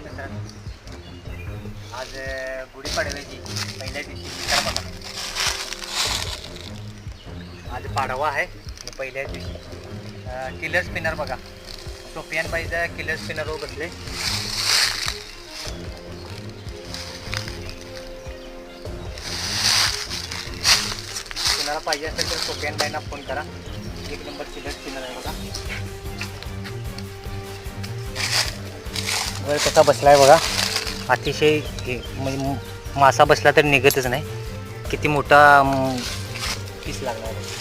मित्रांनो, आज गुढीपाडव्याची पहिल्या दिवशी तर बघा, आज पाडवा आहे आणि पहिल्या दिवशी किलर स्पिनर बघा, सोफियान बाईचा किलर स्पिनरवर बसले. कुणाला पाहिजे असेल तर सोफियान बाईंना फोन करा. एक नंबर किलर स्पिनर आहे बघा. वर कसा बसलाय बघा, अतिशय म्हणजे मासा बसला तर निघतच नाही. किती मोठा पीस लागणार आहे.